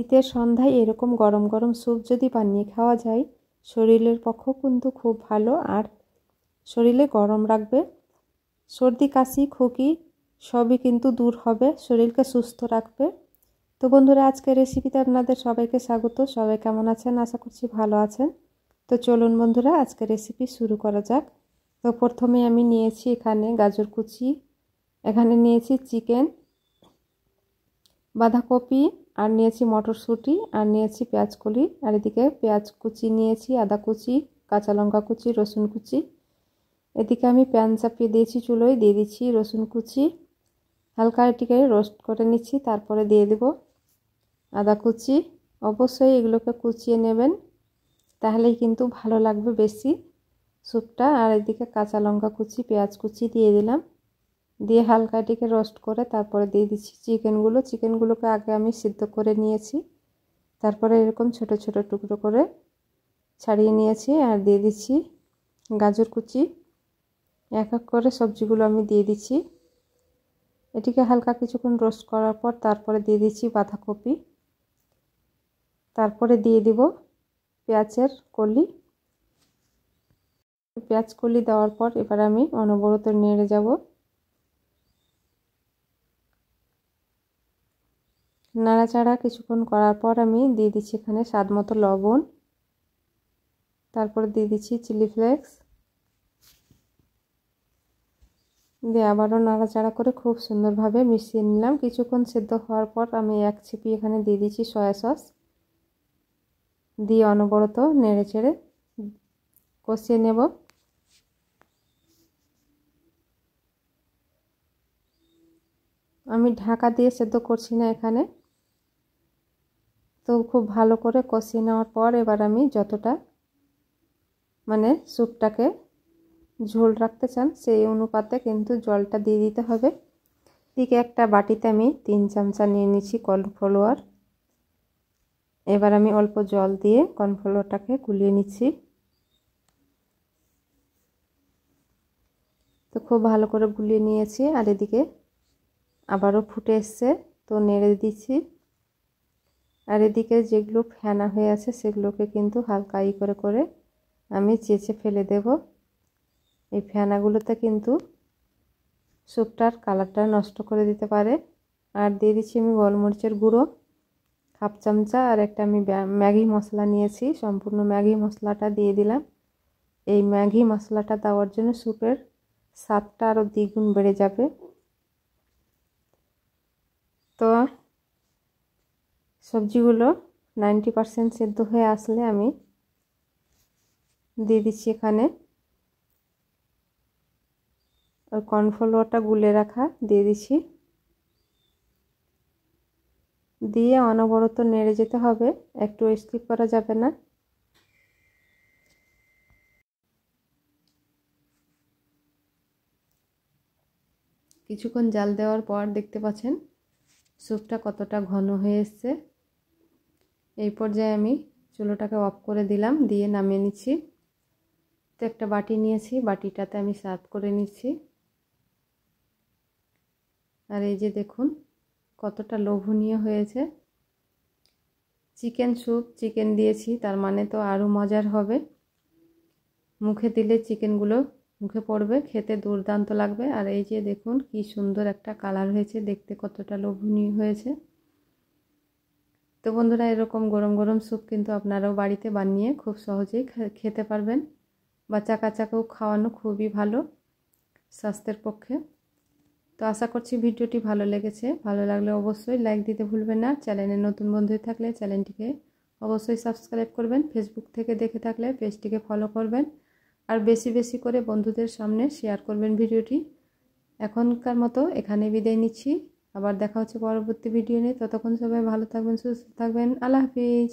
শীতের সন্ধ্যায় এরকম গরম গরম স্যুপ যদি বানিয়ে খাওয়া যায় শরীরের পক্ষেও কিন্তু খুব ভালো, আর শরীরে গরম রাখবে। সর্দি কাশি খুকি সবই কিন্তু দূর হবে, শরীরকে সুস্থ রাখবে। তো বন্ধুরা, আজকের রেসিপিতে আপনাদের সবাইকে স্বাগত। সবাই কেমন আছেন? আশা করছি ভালো আছেন। তো চলুন বন্ধুরা, আজকের রেসিপি শুরু করা যাক। তো প্রথমে আমি নিয়েছি এখানে গাজর কুচি, এখানে নিয়েছি চিকেন, বাঁধাকপি, আর নিয়েছি মটরশুঁটি, আর নিয়েছি পেঁয়াজ কলি, আর এদিকে পেঁয়াজ কুচি নিয়েছি, আদা কুচি, কাঁচা লঙ্কা কুচি, রসুন কুচি। এদিকে আমি প্যান চাপিয়ে দিয়েছি চুলোয়, দিয়ে দিচ্ছি রসুন কুচি, হালকা এটিকে রোস্ট করে নিচ্ছি। তারপরে দিয়ে দেব আদা কুচি। অবশ্যই এগুলোকে কুচিয়ে নেবেন, তাহলেই কিন্তু ভালো লাগবে বেশি স্যুপটা। আর এদিকে কাঁচা লঙ্কা কুচি, পেঁয়াজ কুচি দিয়ে দিলাম, দিয়ে হালকা এটিকে রোস্ট করে তারপরে দিয়ে দিচ্ছি চিকেনগুলোকে আগে আমি সিদ্ধ করে নিয়েছি, তারপরে এরকম ছোট ছোট টুকরো করে ছাড়িয়ে নিয়েছি। আর দিয়ে দিচ্ছি গাজর কুচি, এক এক করে সবজিগুলো আমি দিয়ে দিচ্ছি। এটিকে হালকা কিছুক্ষণ রোস্ট করার পর তারপরে দিয়ে দিচ্ছি বাঁধাকপি, তারপরে দিয়ে দিব পেঁয়াজের কলি। পেঁয়াজ কলি দেওয়ার পর এবার আমি অনবরত নেড়ে যাব। নাড়াচাড়া কিছুক্ষণ করার পর আমি দিয়ে দিচ্ছি এখানে স্বাদ মতো লবণ, তারপরে দিয়ে দিচ্ছি চিলি ফ্লেক্স, দিয়ে আবারও নাড়াচাড়া করে খুব সুন্দরভাবে মিশিয়ে নিলাম। কিছুক্ষণ সেদ্ধ হওয়ার পর আমি এক ছিপি এখানে দিয়ে দিচ্ছি সয়া সস, দিয়ে অনবরত নেড়ে চেড়ে কষিয়ে নেব। আমি ঢাকা দিয়ে সেদ্ধ করছি না এখানে। তো খুব ভালো করে কষিয়ে নেওয়ার পর এবার আমি যতটা স্যুপটাকে ঝোল রাখতে চান সেই অনুপাতে কিন্তু জলটা দিয়ে দিতে হবে। ঠিক একটা বাটিতে আমি 3 চামচা নিয়ে নিচ্ছি কর্নফ্লাওয়ার। এবার আমি অল্প জল দিয়ে কর্নফ্লাওয়ারটাকে গুলিয়ে নিচ্ছি। তো খুব ভালো করে গুলিয়ে নিয়েছি, আর এদিকে আবারও ফুটে এসছে, তো নেড়ে দিচ্ছি। আর এদিকে যেগুলো ফেনা হয়ে আছে সেগুলোকে কিন্তু হালকা করে করে আমি চেঁচে ফেলে দেব। এই ফেনাগুলোতে কিন্তু স্যুপটার কালারটা নষ্ট করে দিতে পারে। আর দিয়ে দিচ্ছি আমি গোলমরিচের গুঁড়ো 1/2 চামচা, আর একটা আমি ম্যাগি মশলা নিয়েছি, সম্পূর্ণ ম্যাগি মশলাটা দিয়ে দিলাম। এই ম্যাগি মশলাটা দেওয়ার জন্য স্যুপের স্বাদটা আরও দ্বিগুণ বেড়ে যাবে। তো সবজিগুলো 90% সেদ্ধ হয়ে আসলে আমি দিয়ে দিচ্ছি এখানে ওই কর্নফ্লাওয়ারটা গুলে রাখা, দিয়ে দিচ্ছি, দিয়ে অনবরত নেড়ে যেতে হবে, একটু স্কিপ করা যাবে না। কিছুক্ষণ জাল দেওয়ার পর দেখতে পাচ্ছেন স্যুপটা কতটা ঘন হয়ে এসছে। এই পর্যায়ে আমি চুলোটাকে অফ করে দিলাম, দিয়ে নামিয়ে নিচ্ছি। তো একটা বাটি নিয়েছি, বাটিটাতে আমি সার্ভ করে নিচ্ছি। আর এই যে দেখুন কতটা লোভনীয় হয়েছে। চিকেন স্যুপ, চিকেন দিয়েছি তার মানে তো আরও মজার হবে। মুখে দিলে চিকেনগুলো মুখে পড়বে, খেতে দুর্দান্ত লাগবে। আর এই যে দেখুন কি সুন্দর একটা কালার হয়েছে, দেখতে কতটা লোভনীয় হয়েছে। তো বন্ধুরা, এরকম গরম গরম স্যুপ কিন্তু আপনারাও বাড়িতে বানিয়ে খুব সহজেই খেতে পারবেন। বাচ্চা কাচ্চাকেও খাওয়ানো খুবই ভালো স্বাস্থ্যের পক্ষে। তো আশা করছি ভিডিওটি ভালো লেগেছে। ভালো লাগলে অবশ্যই লাইক দিতে ভুলবেন না। চ্যানেলে নতুন বন্ধু থাকলে চ্যানেলটিকে অবশ্যই সাবস্ক্রাইব করবেন। ফেসবুক থেকে দেখে থাকলে পেজটিকে ফলো করবেন, আর বেশি বেশি করে বন্ধুদের সামনে শেয়ার করবেন ভিডিওটি। এখনকার মতো এখানে বিদায় নিচ্ছি, আবার দেখা হচ্ছে পরবর্তী ভিডিও নিয়ে। ততক্ষণ সবাই ভালো থাকবেন, সুস্থ থাকবেন। আল্লাহ হাফিজ।